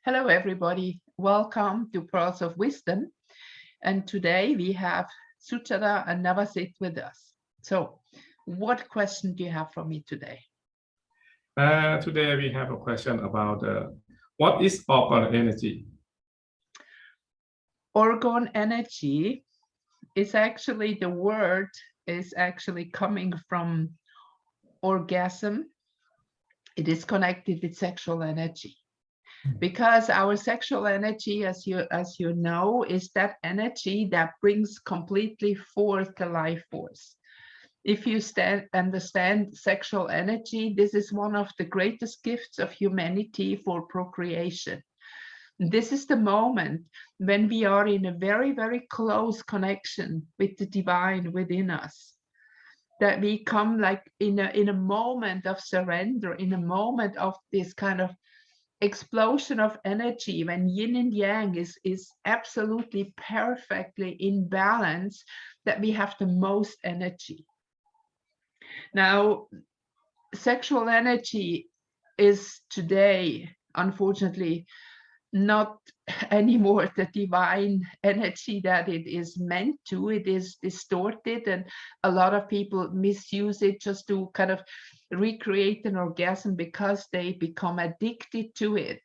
Hello, everybody. Welcome to Pearls of Wisdom. And today we have Suchada and Navasit with us. So what question do you have for me today? Today we have a question about what is orgone energy? Orgone energy is actually, the word is actually coming from orgasm. It is connected with sexual energy. Because our sexual energy, as you know, is that energy that brings completely forth the life force. If you understand sexual energy, this is one of the greatest gifts of humanity for procreation. This is the moment when we are in a very, very close connection with the divine within us, that we come like in a moment of surrender, in a moment of this kind of explosion of energy, when yin and yang is absolutely perfectly in balance, that we have the most energy. Now, sexual energy is today, unfortunately, not anymore the divine energy that it is meant to. It is distorted, and a lot of people misuse it just to kind of recreate an orgasm because they become addicted to it.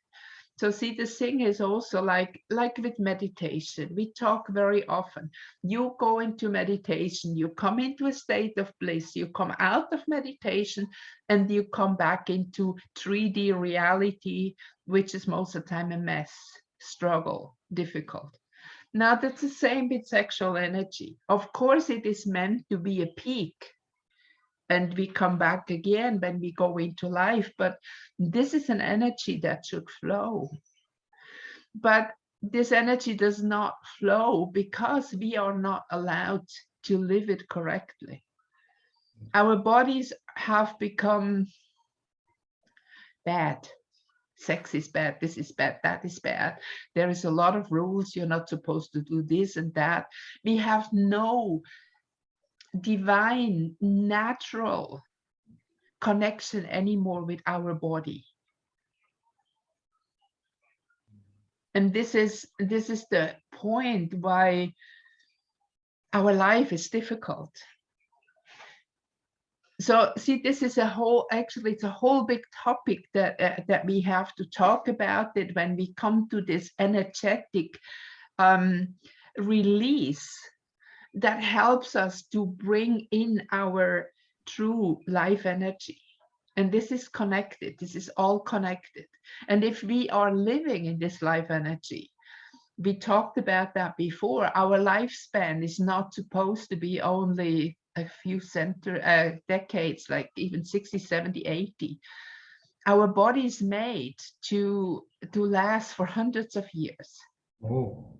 So see, the thing is also like with meditation, we talk very often. You go into meditation, you come into a state of bliss, you come out of meditation, and you come back into 3D reality, which is most of the time a mess, struggle, difficult. Now that's the same with sexual energy. Of course, it is meant to be a peak, and we come back again when we go into life, but this is an energy that should flow. But this energy does not flow because we are not allowed to live it correctly. Our bodies have become bad. Sex is bad, this is bad, that is bad. There is a lot of rules, you're not supposed to do this and that. We have no divine, natural connection anymore with our body. And this is the point why our life is difficult. So see, this is it's a whole big topic that we have to talk about it when we come to this energetic release that helps us to bring in our true life energy. And this is connected, this is all connected. And if we are living in this life energy, we talked about that before, our lifespan is not supposed to be only a few decades, like even 60, 70, 80. Our body is made to last for hundreds of years. Oh.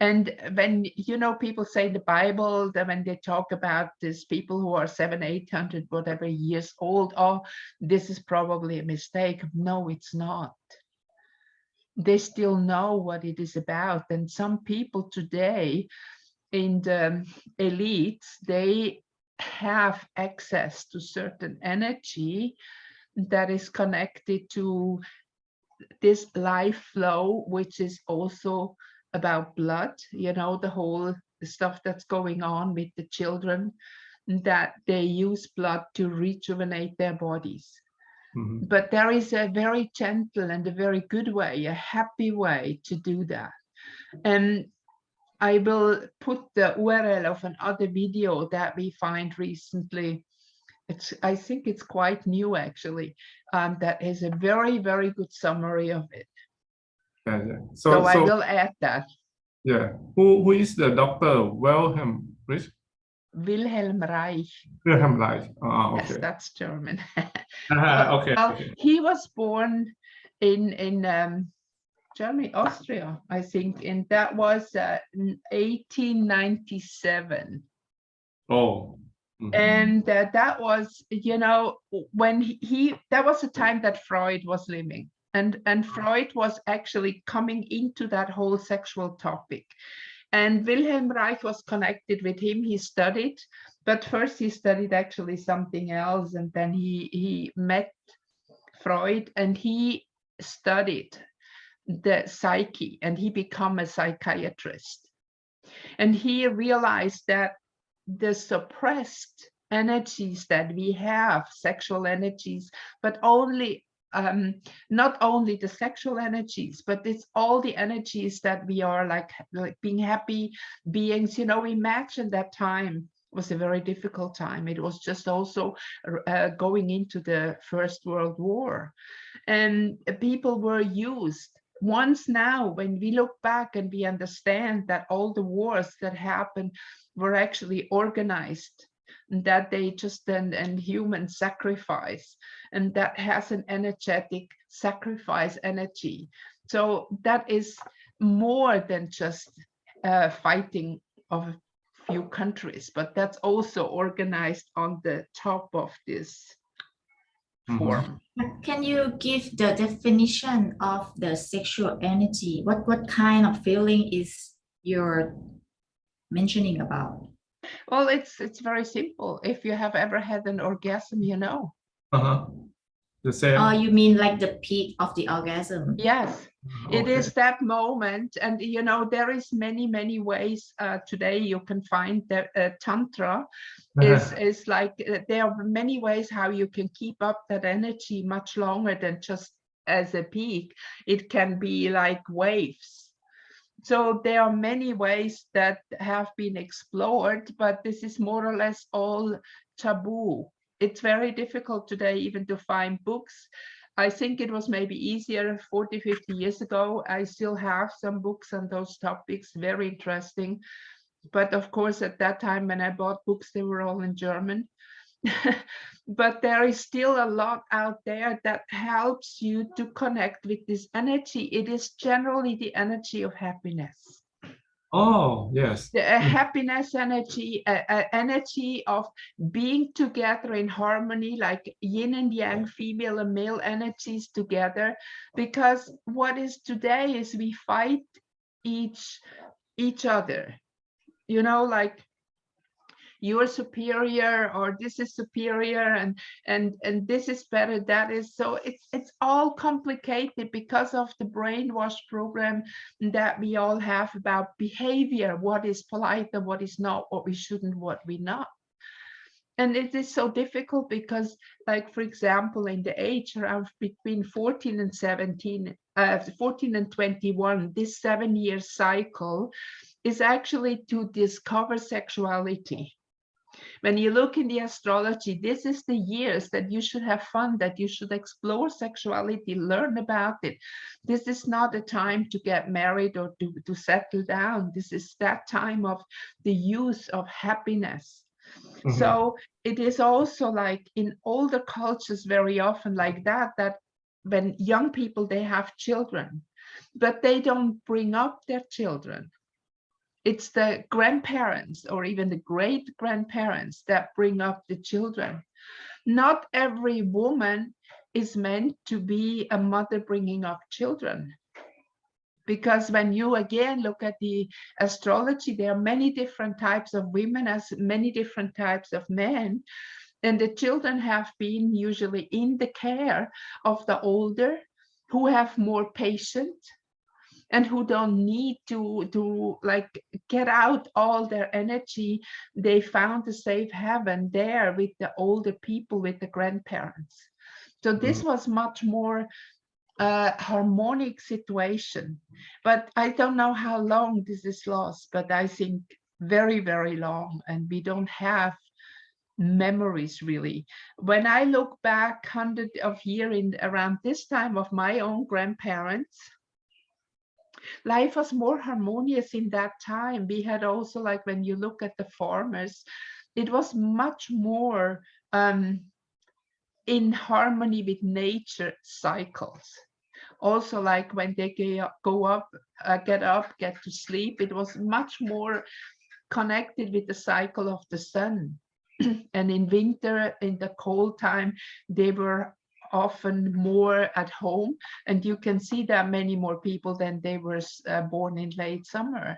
And when, you know, people say in the Bible that when they talk about these people who are 700, 800, whatever years old, oh, this is probably a mistake. No, it's not. They still know what it is about. And some people today in the elites, they have access to certain energy that is connected to this life flow, which is also about blood, you know, the whole stuff that's going on with the children, that they use blood to rejuvenate their bodies. Mm-hmm. But there is a very gentle and a very good way, a happy way to do that. And I will put the URL of another video that we find recently. I think it's quite new actually. That is a very, very good summary of it. Yeah. So I will add that. Yeah. Who is the doctor? Wilhelm Reich? Wilhelm Reich. Wilhelm Reich. Okay. Yes, that's German. Okay. Well, he was born in Germany, Austria, I think, and that was 1897. Oh. Mm-hmm. And that was, you know, when that was the time that Freud was living. And Freud was actually coming into that whole sexual topic. And Wilhelm Reich was connected with him. He studied, but first he studied actually something else. And then he met Freud and he studied the psyche, and he became a psychiatrist. And he realized that the suppressed energies that we have, sexual energies, but not only the sexual energies, but it's all the energies that we are like being happy beings. Imagine that time was a very difficult time. It was just also going into the First World War, and people were used. Once now, when we look back and we understand that all the wars that happened were actually organized, that they just and human sacrifice, and that has an energetic sacrifice energy. So that is more than just fighting of a few countries, but that's also organized on the top of this form. Can you give the definition of the sexual energy? What kind of feeling is you're mentioning about? Well, it's very simple. If you have ever had an orgasm, you know. The same. Oh, you mean like the peak of the orgasm? Yes, it is that moment. And there is many ways. Today you can find that tantra is like there are many ways how you can keep up that energy much longer than just as a peak. It can be like waves. So there are many ways that have been explored, but this is more or less all taboo. It's very difficult today even to find books. I think it was maybe easier 40, 50 years ago. I still have some books on those topics, very interesting. But of course, at that time when I bought books, they were all in German. But there is still a lot out there that helps you to connect with this energy. It is generally the energy of happiness. Oh, yes. The happiness energy, energy of being together in harmony, like yin and yang, female and male energies together. Because what is today is we fight each other, like you're superior, or this is superior, and this is better, that is. So it's all complicated because of the brainwash program that we all have about behavior, what is polite and what is not, what we shouldn't, what we not. And it is so difficult because, like, for example, in the age around between 14 and 17, 14 and 21, this 7-year cycle is actually to discover sexuality. When you look in the astrology, this is the years that you should have fun, that you should explore sexuality, learn about it. This is not a time to get married or to settle down. This is that time of the use of happiness. So it is also like in older cultures very often like that when young people, they have children, but they don't bring up their children. It's the grandparents or even the great-grandparents that bring up the children. Not every woman is meant to be a mother bringing up children. Because when you again look at the astrology, there are many different types of women as many different types of men. And the children have been usually in the care of the older, who have more patience, and who don't need to like get out all their energy. They found a safe haven there with the older people, with the grandparents. So this was much more harmonic situation. But I don't know how long this is lost, but I think very, very long, and we don't have memories really. When I look back 100 of years in around this time of my own grandparents, life was more harmonious in that time. We had also, like, when you look at the farmers, it was much more in harmony with nature cycles. Also, like when they go up, get up, get to sleep, it was much more connected with the cycle of the sun. And in winter, in the cold time, they were often more at home, and you can see that many more people than they were born in late summer,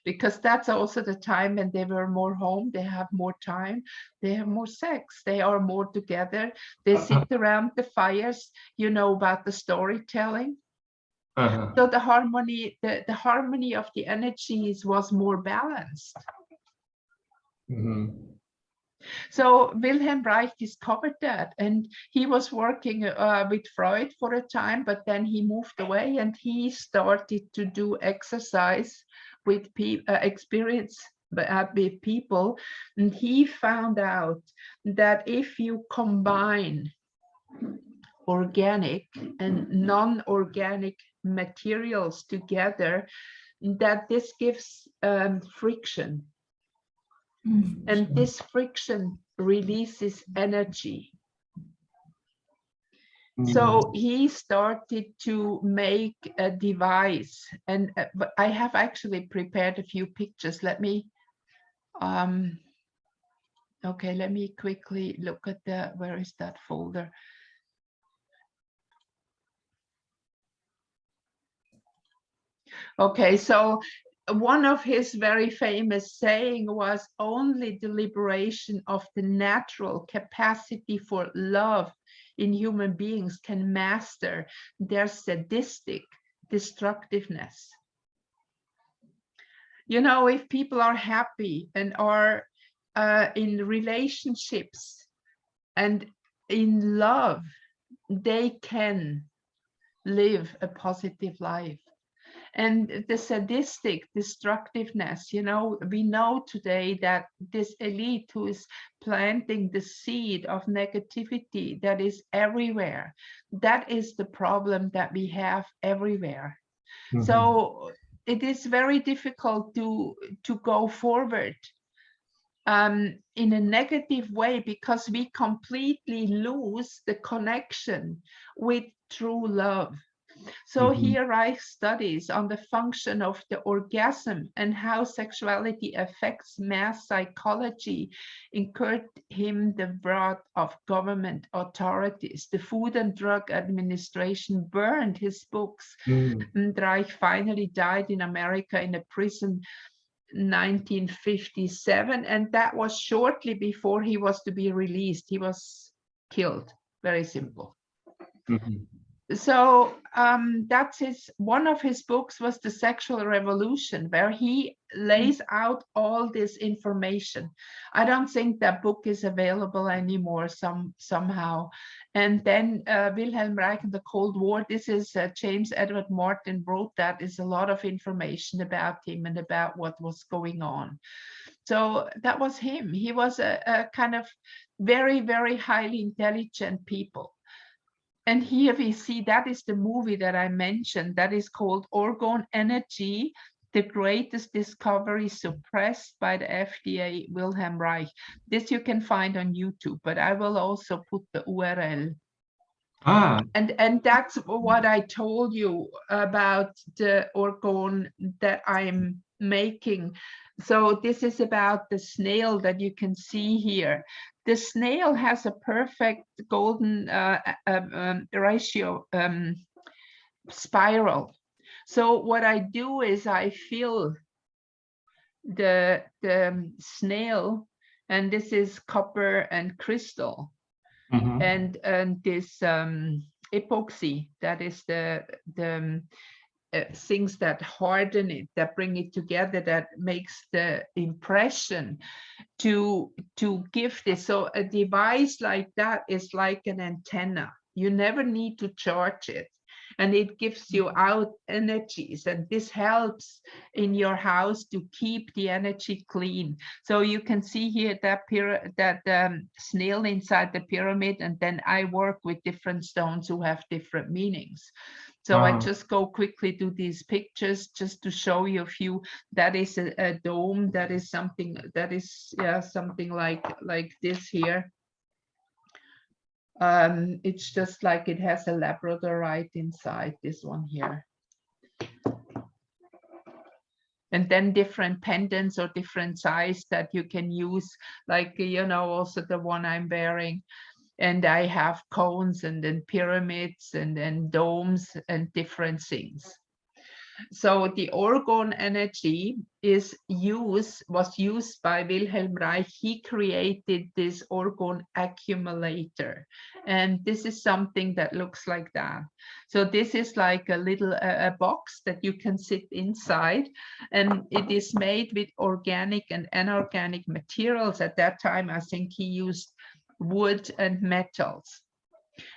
because that's also the time when they were more home, they have more time, they have more sex, they are more together, they sit around the fires, about the storytelling. So the harmony of the energies was more balanced. So Wilhelm Reich discovered that, and he was working with Freud for a time, but then he moved away and he started to do exercise with with people, and he found out that if you combine organic and non-organic materials together, that this gives friction. And this friction releases energy. So he started to make a device, and but I have actually prepared a few pictures. Let me okay, let me quickly look at where is that folder? Okay, so one of his very famous saying was, only the liberation of the natural capacity for love in human beings can master their sadistic destructiveness. You know, if people are happy and are in relationships and in love, they can live a positive life. And the sadistic destructiveness, you know, we know today that this elite who is planting the seed of negativity that is everywhere, that is the problem that we have everywhere. So it is very difficult to go forward in a negative way, because we completely lose the connection with true love. So here Reich studies on the function of the orgasm and how sexuality affects mass psychology, incurred him the wrath of government authorities. The Food and Drug Administration burned his books. And Reich finally died in America in a prison 1957, and that was shortly before he was to be released. He was killed. Very simple. So that's one of his books was The Sexual Revolution, where he lays out all this information. I don't think that book is available anymore somehow. And then Wilhelm Reich and the Cold War, this is James Edward Martin wrote that. Is a lot of information about him and about what was going on. So that was him. He was a kind of very, very highly intelligent people. And here we see that is the movie that I mentioned that is called Orgone Energy, the Greatest Discovery Suppressed by the FDA, Wilhelm Reich. This you can find on YouTube, but I will also put the URL. And that's what I told you about the orgone that I'm making. So this is about the snail that you can see here. The snail has a perfect golden ratio spiral. So what I do is I fill the snail, and this is copper and crystal, and this epoxy, that is the things that harden it, that bring it together, that makes the impression to give this. So a device like that is like an antenna. You never need to charge it, and it gives you out energies, and this helps in your house to keep the energy clean. So you can see here that snail inside the pyramid, and then I work with different stones who have different meanings. So I just go quickly to these pictures just to show you a few. That is a dome. That is something that is something like this here. It's just like it has a labradorite inside, this one here. And then different pendants or different size that you can use, like, you know, also the one I'm wearing. And I have cones and then pyramids and then domes and different things. So the orgone energy was used by Wilhelm Reich. He created this orgone accumulator, and this is something that looks like that. So this is like a little a box that you can sit inside, and it is made with organic and inorganic materials. At that time, I think he used wood and metals.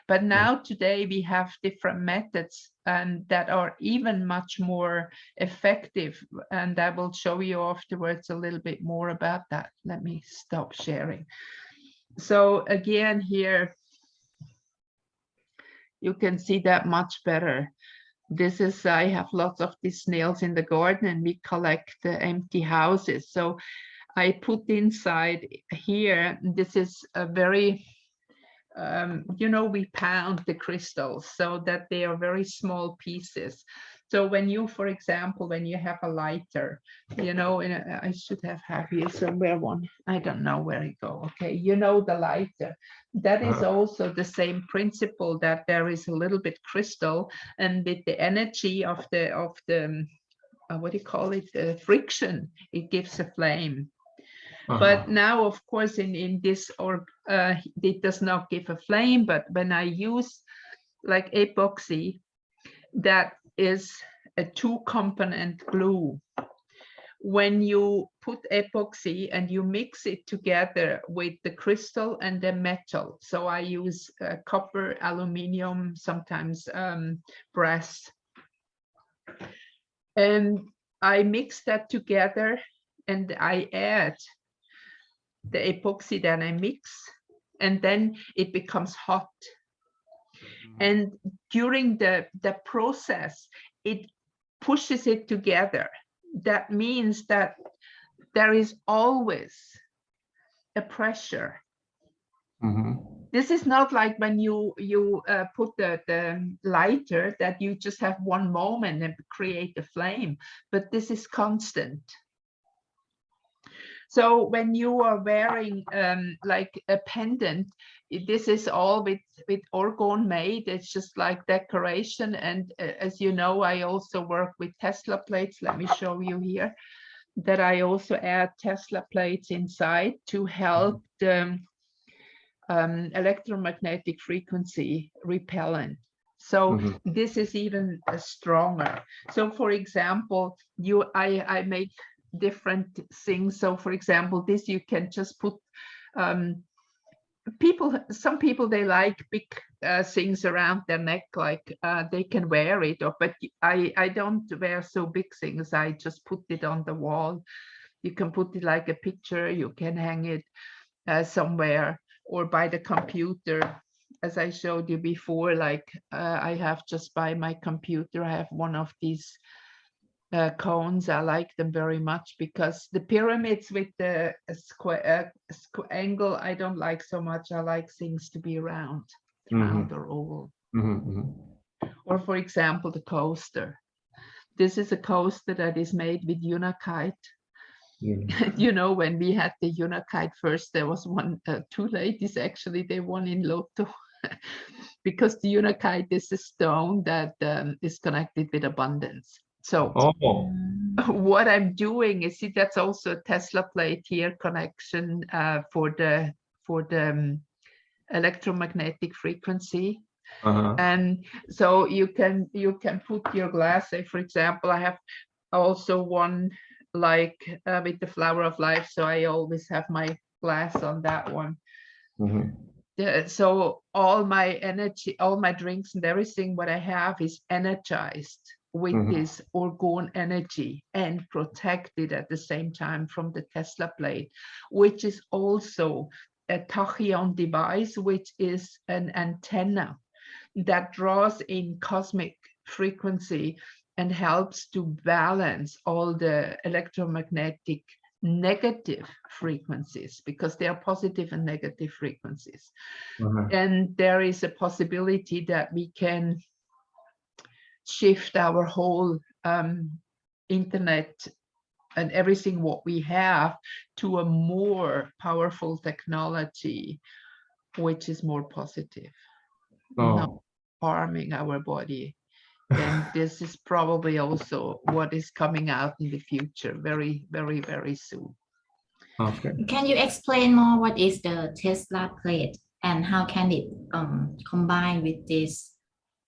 But now today we have different methods that are even much more effective. And I will show you afterwards a little bit more about that. Let me stop sharing. So again, here you can see that much better. This is, I have lots of these snails in the garden and we collect empty houses. So I put inside here, this is a very, you know, we pound the crystals so that they are very small pieces. So when you, for example, when you have a lighter, you know, I should have here somewhere one, I don't know where it go. Okay, you know, the lighter, that is also the same principle, that there is a little bit crystal, and with the energy of the what do you call it, the friction, it gives a flame. But now, of course, in this, it does not give a flame, but when I use like epoxy, that is a 2-component glue. When you put epoxy and you mix it together with the crystal and the metal, so I use copper, aluminum, sometimes brass, and I mix that together and I add the epoxy that I mix, and then it becomes hot. And during the process, it pushes it together. That means that there is always a pressure. This is not like when you put the lighter, that you just have one moment and create a flame, but this is constant. So when you are wearing like a pendant, this is all with orgone made. It's just like decoration. And as you know, I also work with Tesla plates. Let me show you here that I also add Tesla plates inside to help the electromagnetic frequency repellent. So this is even stronger. So for example, I make different things. So for example, this you can just put, some people, they like big things around their neck, like they can wear it, but I don't wear so big things. I just put it on the wall. You can put it like a picture, you can hang it somewhere, or by the computer, as I showed you before. Like I have just by my computer, I have one of these cones. I like them very much, because the pyramids with the square angle, I don't like so much. I like things to be round or oval. Or for example, the coaster. This is a coaster that is made with unakite. You know, when we had the unakite first, there was two ladies actually, they won in Lotto because the unakite is a stone that is connected with abundance. So what I'm doing is, see, that's also a Tesla plate here, connection for the electromagnetic frequency. And so you can put your glass. Say, for example, I have also one like with the flower of life, so I always have my glass on that one. So all my energy, all my drinks and everything, what I have is energized with this orgone energy and protected at the same time from the Tesla plate, which is also a tachyon device, which is an antenna that draws in cosmic frequency and helps to balance all the electromagnetic negative frequencies, because they are positive and negative frequencies. And there is a possibility that we can shift our whole internet and everything what we have to a more powerful technology, which is more positive, not harming our body. then this is probably also what is coming out in the future very, very, very soon. Okay. Can you explain more what is the Tesla plate and how can it combine with this,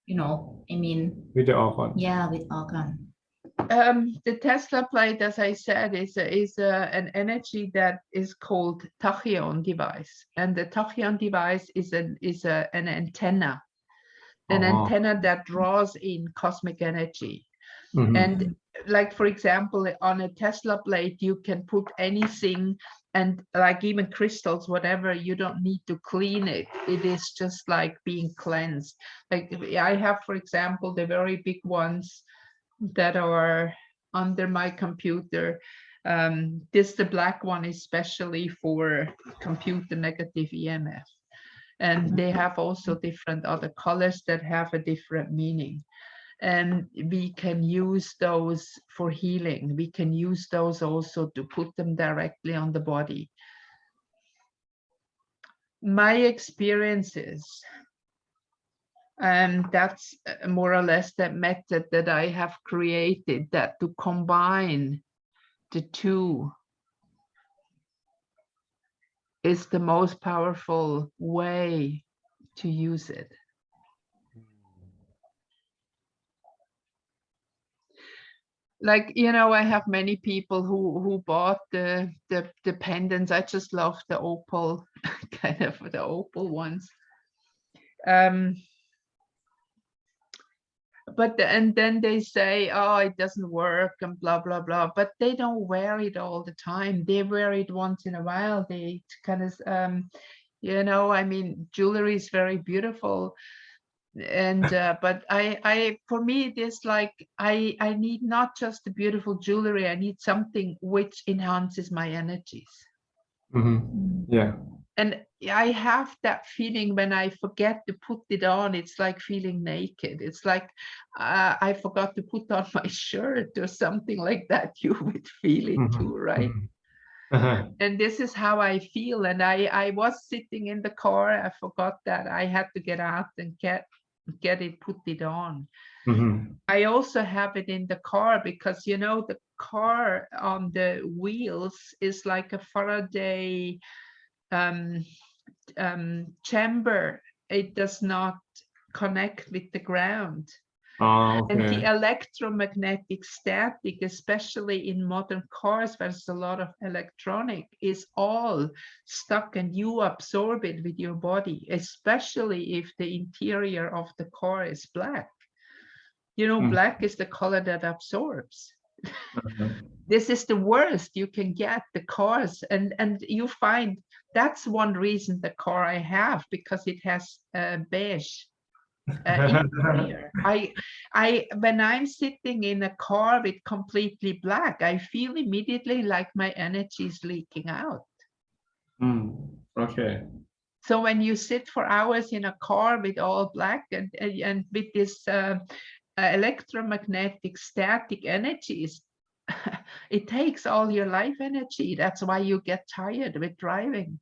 you know, I mean, With the organ. yeah, with organ. The Tesla plate, as I said, is an energy that is called tachyon device, and the tachyon device is an antenna, an antenna that draws in cosmic energy. Mhm. And like, for example, on a Tesla plate, you can put anything, and like even crystals, whatever, you don't need to clean it. It is just like being cleansed. Like I have, for example, the very big ones that are under my computer. This, the black one, especially for computer negative EMF. And they have also different other colors that have a different meaning. And we can use those for healing. We can use those also to put them directly on the body. My experiences, and that's more or less that method that I have created, that to combine the two is the most powerful way to use it. Like, you know, I have many people who bought the pendants. I just love the opal, kind of the opal ones. But and then they say, oh, it doesn't work and blah, blah, blah. But they don't wear it all the time. They wear it once in a while. They kind of, you know, I mean, jewelry is very beautiful. And but for me, it is like I need not just the beautiful jewelry. I need something which enhances my energies. Mhm. Yeah. And I have that feeling when I forget to put it on. It's like feeling naked. It's like I forgot to put on my shirt or something like that. You would feel it too, right? Uh-huh. And this is how I feel. And I was sitting in the car. I forgot that I had to get out and get it, put it on. Mhm. I also have it in the car because, you know, the car on the wheels is like a Faraday chamber. It does not connect with the ground. Oh, And the okay. electromagnetic static, especially in modern cars where there's a lot of electronic, is all stuck, and you absorb it with your body, especially if the interior of the car is black. You know, black is the color that absorbs. This is the worst you can get, the cars. And you find that's one reason the car I have, because it has beige interior. When I'm sitting in a car with completely black, I feel immediately like my energy is leaking out. Okay. So when you sit for hours in a car with all black and with this electromagnetic static energies, it takes all your life energy. That's why you get tired with driving.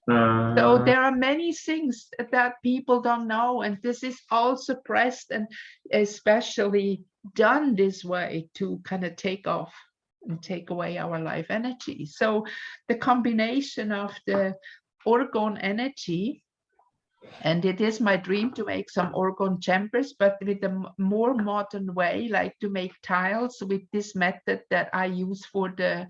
So there are many things that people don't know, and this is all suppressed and especially done this way to kind of take off and take away our life energy. So the combination of the orgone energy, and it is my dream to make some orgone chambers, but with a more modern way, like to make tiles with this method that I use for the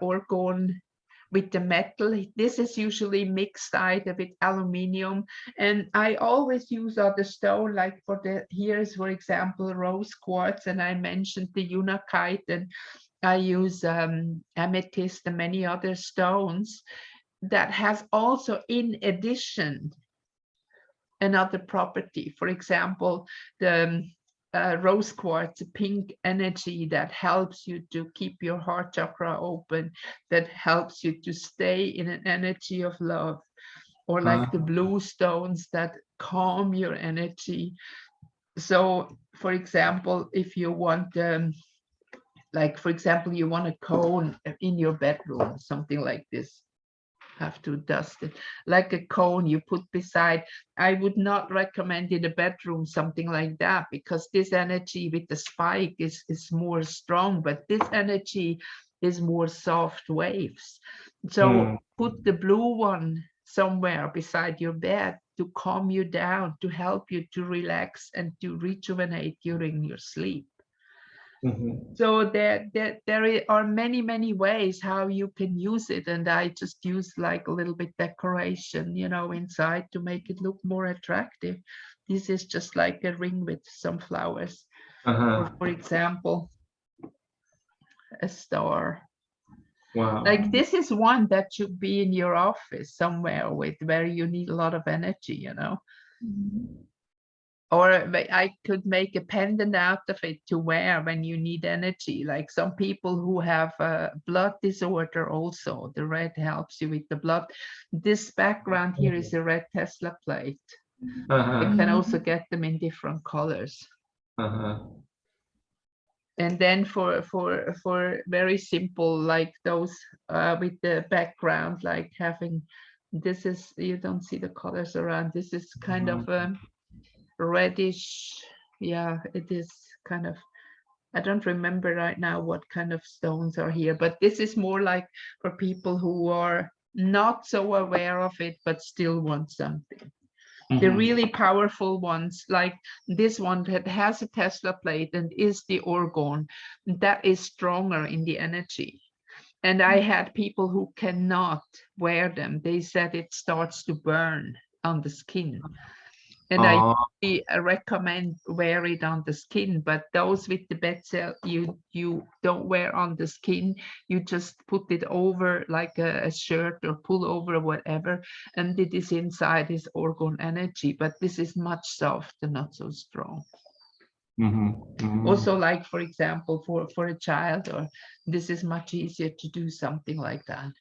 orgone with the metal. This is usually mixed either with aluminium, and I always use other stone, like for the, here's for example rose quartz, and I mentioned the unakite, and I use amethyst and many other stones that has also in addition another property. For example, the rose quartz, pink energy that helps you to keep your heart chakra open, that helps you to stay in an energy of love, or like the blue stones that calm your energy. So for example, if you want like for example you want a cone in your bedroom, something like this, have to dust it like a cone you put beside. I would not recommend in a bedroom something like that, because this energy with the spike is more strong, but this energy is more soft waves. So put the blue one somewhere beside your bed to calm you down, to help you to relax and to rejuvenate during your sleep. So there are many ways how you can use it, and I just use like a little bit decoration, you know, inside to make it look more attractive. This is just like a ring with some flowers, or for example, a star. Wow. Like this is one that should be in your office somewhere with where you need a lot of energy, you know. Or I could make a pendant out of it to wear when you need energy. Like some people who have a blood disorder also, the red helps you with the blood. This background here is a red Tesla plate. You can also get them in different colors. And then for very simple, like those with the background, like having, this is, you don't see the colors around. This is kind of reddish. Yeah, it is kind of, I don't remember right now what kind of stones are here, but this is more like for people who are not so aware of it but still want something. The really powerful ones, like this one that has a Tesla plate and is the Orgone, that is stronger in the energy. And I had people who cannot wear them. They said it starts to burn on the skin. And I recommend wear it on the skin, but those with the bed cell, you don't wear on the skin. You just put it over like a shirt or pull over or whatever, and it is inside is Orgone energy. But this is much softer, not so strong. Also, like for example, for a child, or this is much easier to do something like that.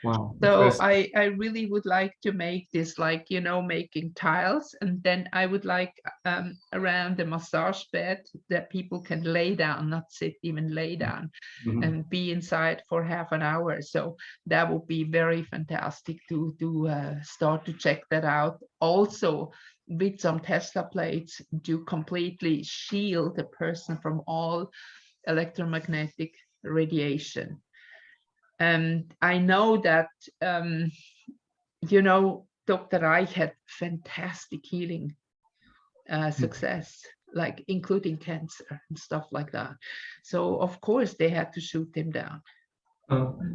Wow. So I really would like to make this, like, you know, making tiles, and then I would like around the massage bed that people can lay down, not sit, even lay down, and be inside for half an hour. So that would be very fantastic to start to check that out. Also with some Tesla plates to completely shield the person from all electromagnetic radiation. And I know that, you know, Dr. Reich had fantastic healing success, like including cancer and stuff like that. So of course they had to shoot him down.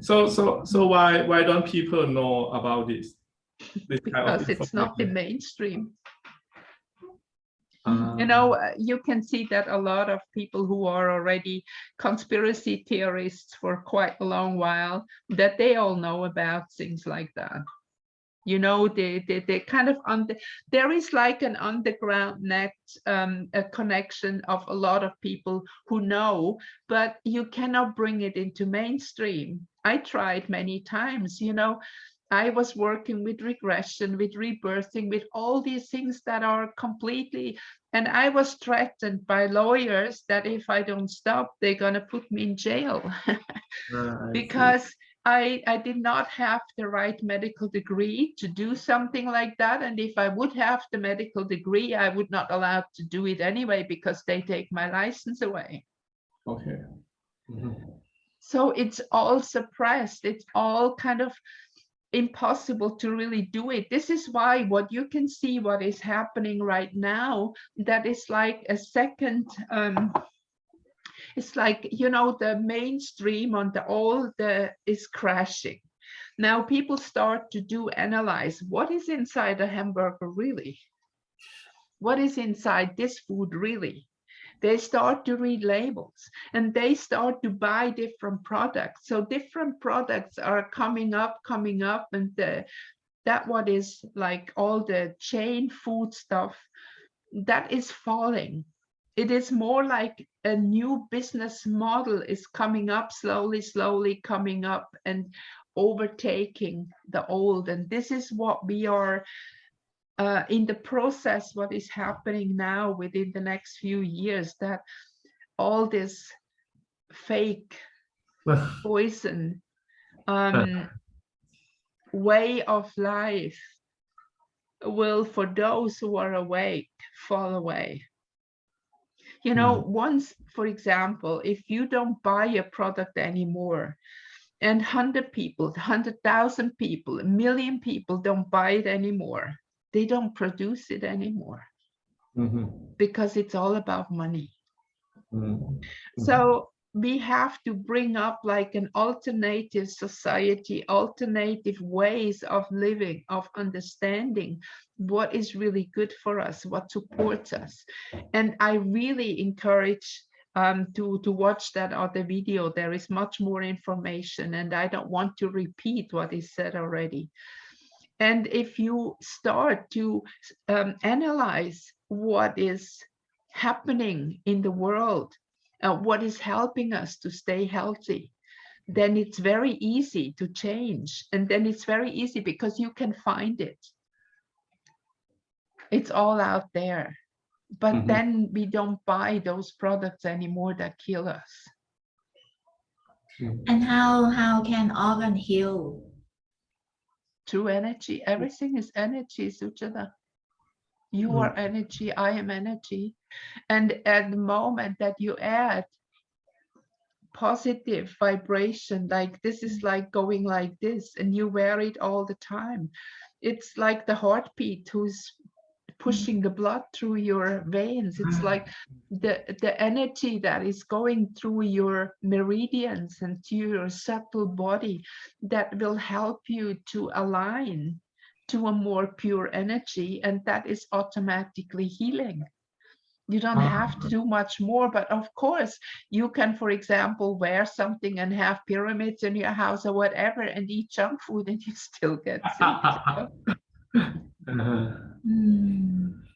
So why don't people know about this? Because it's not the mainstream. You know, you can see that a lot of people who are already conspiracy theorists for quite a long while, that they all know about things like that. You know, they kind of, there is like an underground net, a connection of a lot of people who know, but you cannot bring it into mainstream. I tried many times, you know. I was working with regression, with rebirthing, with all these things that are completely, and I was threatened by lawyers that if I don't stop, they're going to put me in jail because I did not have the right medical degree to do something like that. And if I would have the medical degree, I would not allowed to do it anyway, because they take my license away. Okay. So it's all suppressed. It's all kind of impossible to really do it. This is why what you can see, what is happening right now, that is like a second, it's like, you know, the mainstream on is crashing. Now people start to analyze what is inside a hamburger really? What is inside this food really? They start to read labels and they start to buy different products. So different products are coming up, and that what is like all the chain food stuff, that is falling. It is more like a new business model is coming up, slowly coming up and overtaking the old. And this is what we are in the process, what is happening now within the next few years, that all this fake poison, way of life will, for those who are awake, fall away. You know, once, for example, if you don't buy a product anymore, and 100 people, 100,000 people, a million people don't buy it anymore, they don't produce it anymore, because it's all about money. So we have to bring up like an alternative society, alternative ways of living, of understanding what is really good for us, what supports us. And I really encourage to watch that other video. There is much more information, and I don't want to repeat what is said already. And if you start to analyze what is happening in the world, what is helping us to stay healthy, then it's very easy to change. And then it's very easy because you can find it. It's all out there. But then we don't buy those products anymore that kill us. And how can organ heal? Through energy. Everything is energy, Suchada. You are energy, I am energy. And at the moment that you add positive vibration, like this is like going like this, and you wear it all the time. It's like the heartbeat who's pushing the blood through your veins. It's like the energy that is going through your meridians and to your subtle body that will help you to align to a more pure energy, and that is automatically healing. You don't have to do much more, but of course you can, for example, wear something and have pyramids in your house or whatever and eat junk food and you still get sick.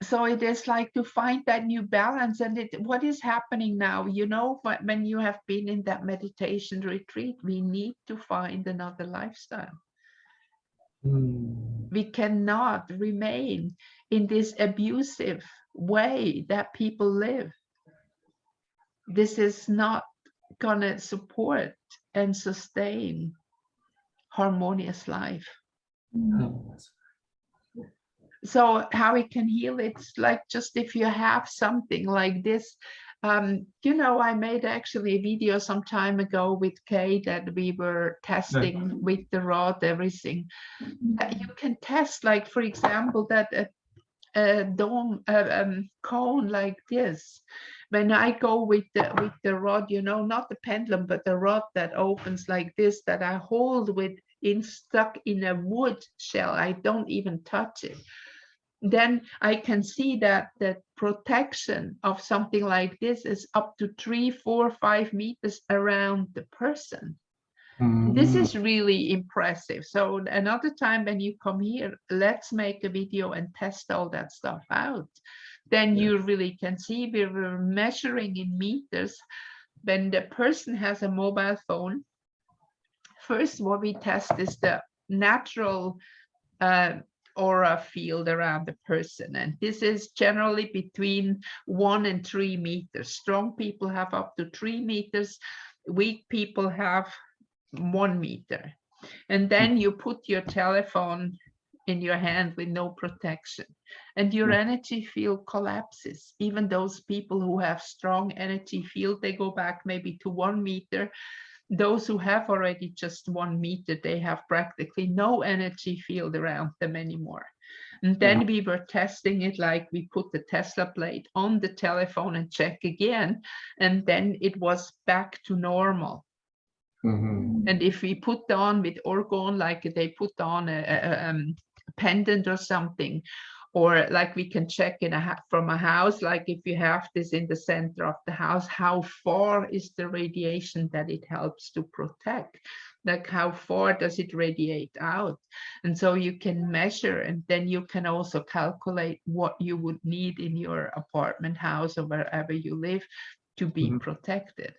So it is like to find that new balance. And what is happening now, you know, when you have been in that meditation retreat, we need to find another lifestyle. We cannot remain in this abusive way that people live. This is not gonna support and sustain harmonious life. So how it can heal, it's like just if you have something like this, you know, I made actually a video some time ago with Kay that we were testing with the rod, everything. You can test, like, for example, that a dome, cone like this. When I go with the rod, you know, not the pendulum, but the rod that opens like this, that I hold with stuck in a wood shell, I don't even touch it. Then I can see that the protection of something like this is up to 3, 4, 5 meters around the person. This is really impressive. So another time when you come here, let's make a video and test all that stuff out. Then you really can see we were measuring in meters. When the person has a mobile phone, first what we test is the natural aura field around the person, and this is generally between 1 and 3 meters. Strong people have up to 3 meters, weak people have 1 meter. And then you put your telephone in your hand with no protection, and your energy field collapses. Even those people who have strong energy field, they go back maybe to 1 meter. Those who have already just 1 meter, they have practically no energy field around them anymore. And then we were testing it, like we put the Tesla plate on the telephone and check again, and then it was back to normal. And if we put on with Orgone, like they put on a pendant or something, or like we can check from a house, like if you have this in the center of the house, how far is the radiation that it helps to protect? Like how far does it radiate out? And so you can measure, and then you can also calculate what you would need in your apartment house or wherever you live to be protected.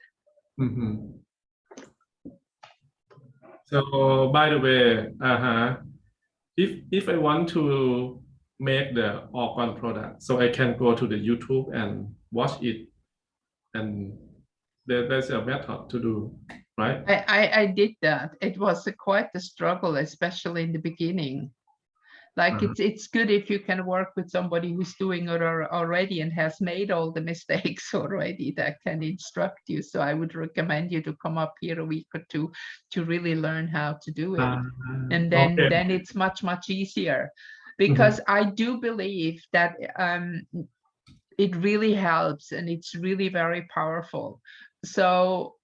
So by the way, if I want to make the Orgone product, so I can go to the YouTube and watch it, and there's a method to do, right? I did that. It was quite a struggle, especially in the beginning. Like it's good if you can work with somebody who's doing it already and has made all the mistakes already that can instruct you. So I would recommend you to come up here a week or two to really learn how to do it. And then Okay. it's much easier, because I do believe that it really helps and it's really very powerful. So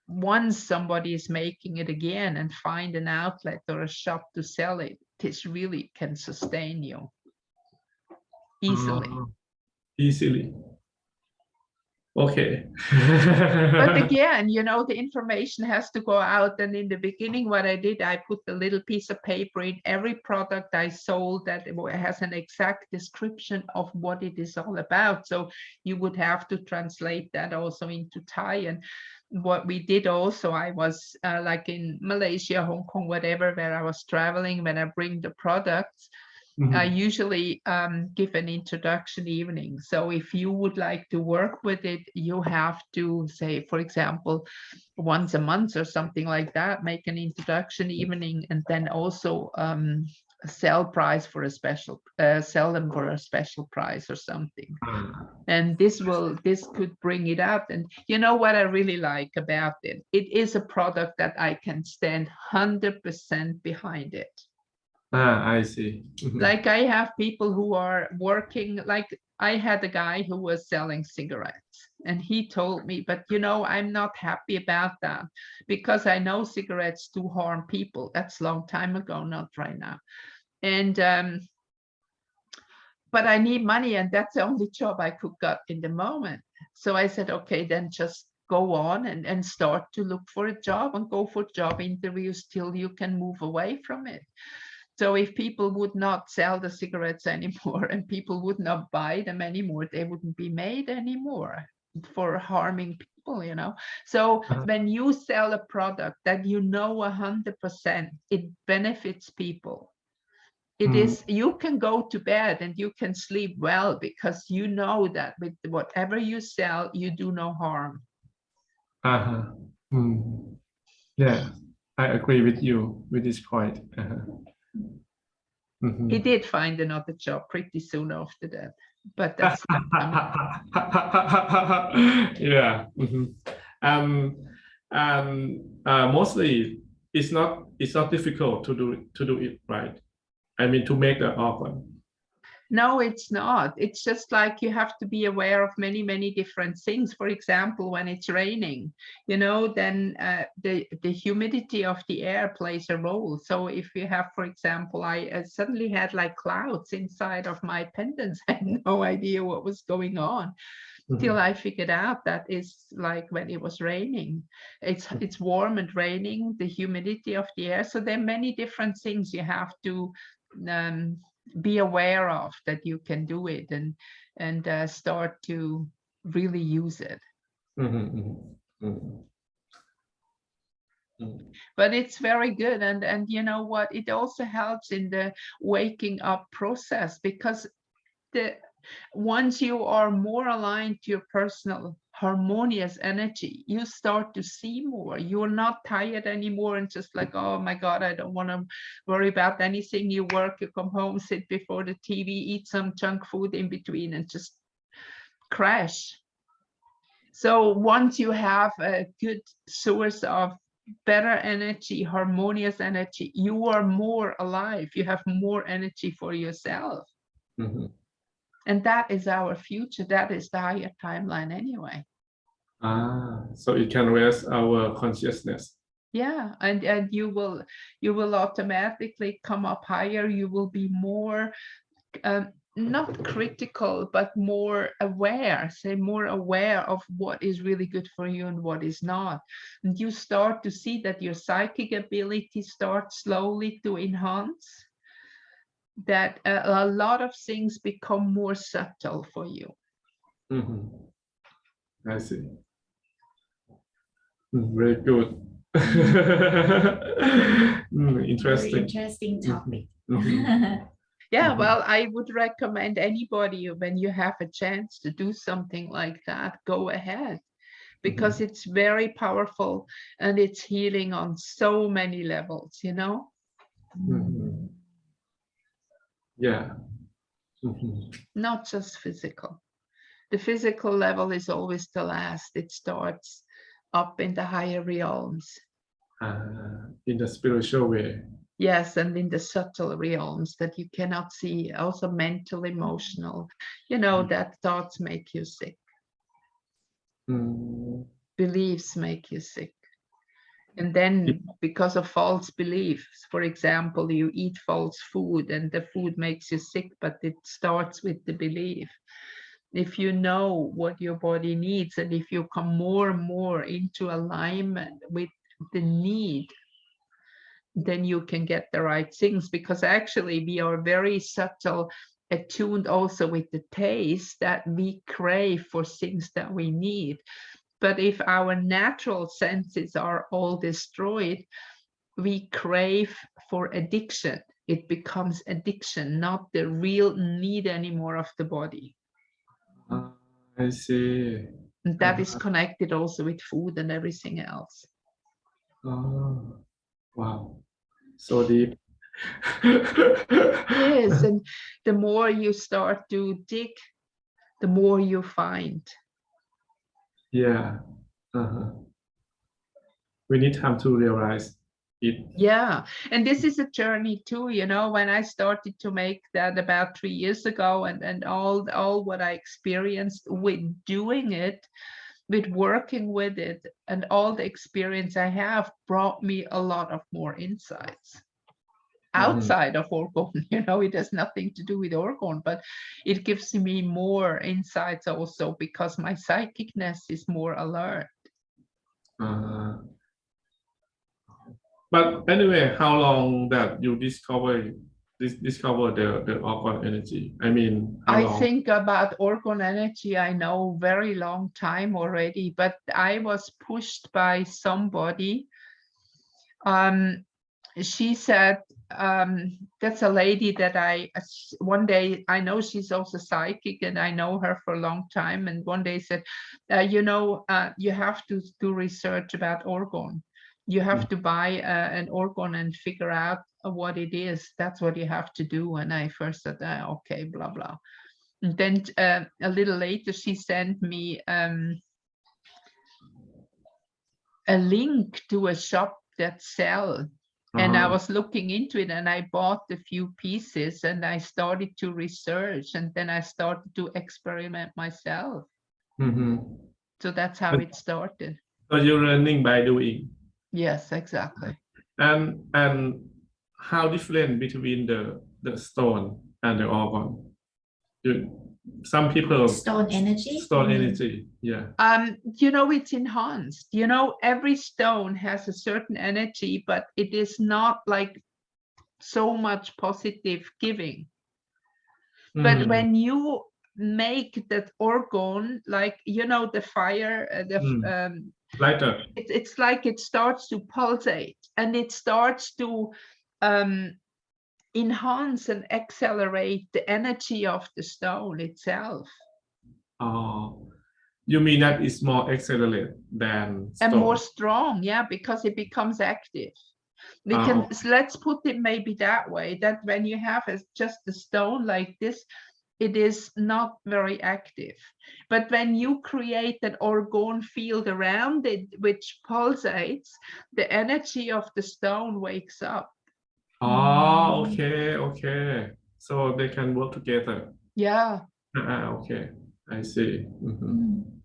once somebody is making it again and find an outlet or a shop to sell it, this really can sustain you easily. Easily. Okay. But again, you know, the information has to go out. And in the beginning, what I did, I put a little piece of paper in every product I sold that has an exact description of what it is all about. So you would have to translate that also into Thai. And what we did also, I was like in Malaysia, Hong Kong, whatever, where I was traveling, when I bring the products, I usually give an introduction evening. So if you would like to work with it, you have to say, for example, once a month or something like that, make an introduction evening, and then also sell price for a special, sell them for a special price or something. And this could bring it up. And you know what I really like about it? It is a product that I can stand 100% behind it. I see. Like I have people who are working, like I had a guy who was selling cigarettes and he told me, but you know, I'm not happy about that because I know cigarettes do harm people. That's a long time ago, not right now. And but I need money, and that's the only job I could get in the moment. So I said, okay, then just go on and start to look for a job and go for job interviews till you can move away from it. So if people would not sell the cigarettes anymore and people would not buy them anymore, they wouldn't be made anymore for harming people, you know. So when you sell a product that you know 100% it benefits people, it is, you can go to bed and you can sleep well because you know that with whatever you sell, you do no harm. Yeah, I agree with you with this point. He did find another job pretty soon after that, but that's yeah. Mostly it's not difficult to do it right. I mean, to make the organ. No, it's not. It's just like you have to be aware of many different things. For example, when it's raining, you know, then the humidity of the air plays a role. So if you have, for example, I suddenly had like clouds inside of my pendants. I had no idea what was going on till I figured out that is like when it was raining. It's warm and raining, the humidity of the air. So there are many different things you have to be aware of, that you can do it and start to really use it. But it's very good, and you know what, it also helps in the waking up process, because once you are more aligned to your personal harmonious energy, you start to see more. You're not tired anymore and just like, oh my God, I don't want to worry about anything. You work, you come home, sit before the TV, eat some junk food in between and just crash. So once you have a good source of better energy, harmonious energy, you are more alive. You have more energy for yourself. And that is our future. That is the higher timeline anyway. So it can raise our consciousness. Yeah, and you will automatically come up higher. You will be more not critical, but more aware, more aware of what is really good for you and what is not. And you start to see that your psychic ability starts slowly to enhance, that a lot of things become more subtle for you. I see. Very good. Interesting. Very interesting topic. Yeah, well, I would recommend anybody, when you have a chance to do something like that, go ahead, because it's very powerful and it's healing on so many levels, you know. Mhm. Yeah. Mhm. Not just physical. The physical level is always the last. It starts up in the higher realms. In the spiritual way. Yes, and in the subtle realms that you cannot see, also mental, emotional, you know, that thoughts make you sick, Mm. beliefs make you sick. And then because of false beliefs, for example, you eat false food and the food makes you sick, but it starts with the belief. If you know what your body needs, and if you come more and more into alignment with the need, then you can get the right things, because actually we are very subtle, attuned also with the taste, that we crave for things that we need. But if our natural senses are all destroyed, we crave for addiction. It becomes addiction, not the real need anymore of the body. I see. And that is connected also with food and everything else. Oh, wow. So deep. Yes, and the more you start to dig, the more you find. Yeah. Uh-huh. We need time to realize it. Yeah, and this is a journey too, you know. When I started to make that about 3 years ago, and all what I experienced with doing it, with working with it, and all the experience I have brought me a lot of more insights outside of Orgone. You know, it has nothing to do with Orgone, but it gives me more insights also because my psychicness is more alert. Uh, but anyway, how long that you discover the orgone energy? I mean, how I long? think about Orgone energy, I know very long time already, but I was pushed by somebody. She said, that's a lady that one day, I know she's also psychic and I know her for a long time. And one day said, you know, you have to do research about Orgone. You have to buy an Orgone and figure out what it is. That's what you have to do. And I first said, okay, blah, blah. And then a little later, she sent me a link to a shop that sell. And I was looking into it and I bought a few pieces and I started to research and then I started to experiment myself. So that's how it started. So you're learning by doing. Yes, exactly. And how different between the stone and the orgone? Some people Stone energy. stone energy. Yeah. You know, it's enhanced. You know, every stone has a certain energy, but it is not like so much positive giving. But when you make that Orgone, like, you know, the fire, Lighter. it's like it starts to pulsate and it starts to enhance and accelerate the energy of the stone itself. Oh, you mean that it's more accelerated than stone? And more strong, yeah, because it becomes active. We can, let's put it maybe that way, that when you have just a stone like this, it is not very active. But when you create an Orgone field around it, which pulsates, the energy of the stone wakes up. Oh, okay. So they can work together. Yeah. Okay, I see.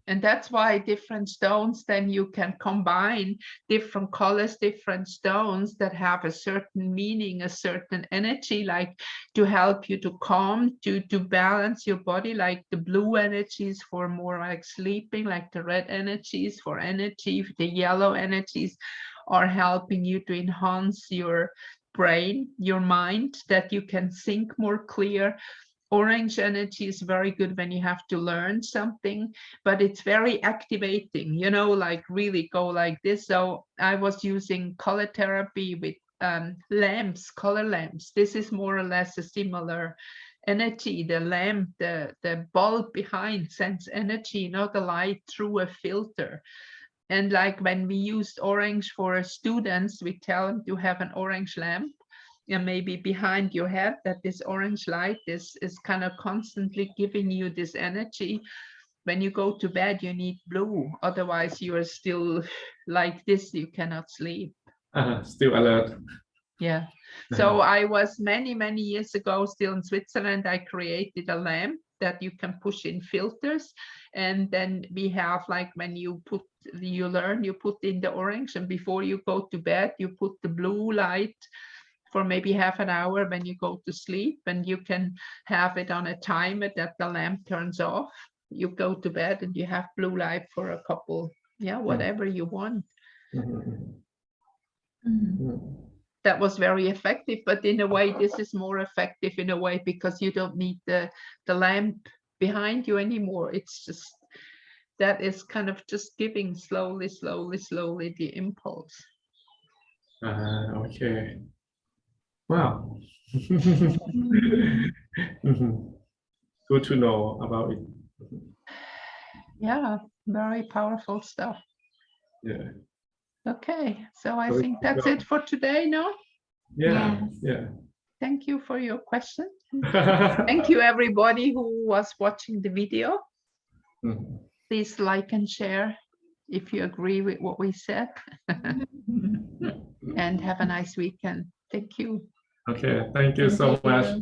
And that's why different stones, then you can combine different colors, different stones that have a certain meaning, a certain energy, like to help you to calm, to balance your body, like the blue energies for more like sleeping, like the red energies for energy, the yellow energies are helping you to enhance your brain, your mind, that you can think more clear. Orange energy is very good when you have to learn something, but it's very activating, you know, like really go like this. So I was using color therapy with lamps, color lamps. This is more or less a similar energy. The lamp, the bulb behind sends energy, not the light through a filter. And like when we used orange for students, we tell them to have an orange lamp, and maybe behind your head that this orange light is kind of constantly giving you this energy. When you go to bed, you need blue, otherwise you are still like this, you cannot sleep. Still alert. Yeah. So I was many years ago, still in Switzerland, I created a lamp that you can push in filters, and then we have, like, when you learn, you put in the orange, and before you go to bed you put the blue light for maybe half an hour when you go to sleep, and you can have it on a timer that the lamp turns off. You go to bed and you have blue light for a couple, whatever you want. That was very effective, but in a way this is more effective in a way because you don't need the lamp behind you anymore. It's just that is kind of just giving slowly the impulse. Okay. Wow. Good to know about it. Yeah, very powerful stuff. Yeah. Okay, so I think that's it for today, no? Yeah. Yes. Yeah. Thank you for your question. Thank you everybody who was watching the video. Please like and share if you agree with what we said. And have a nice weekend. Thank you. Okay, thank you so much.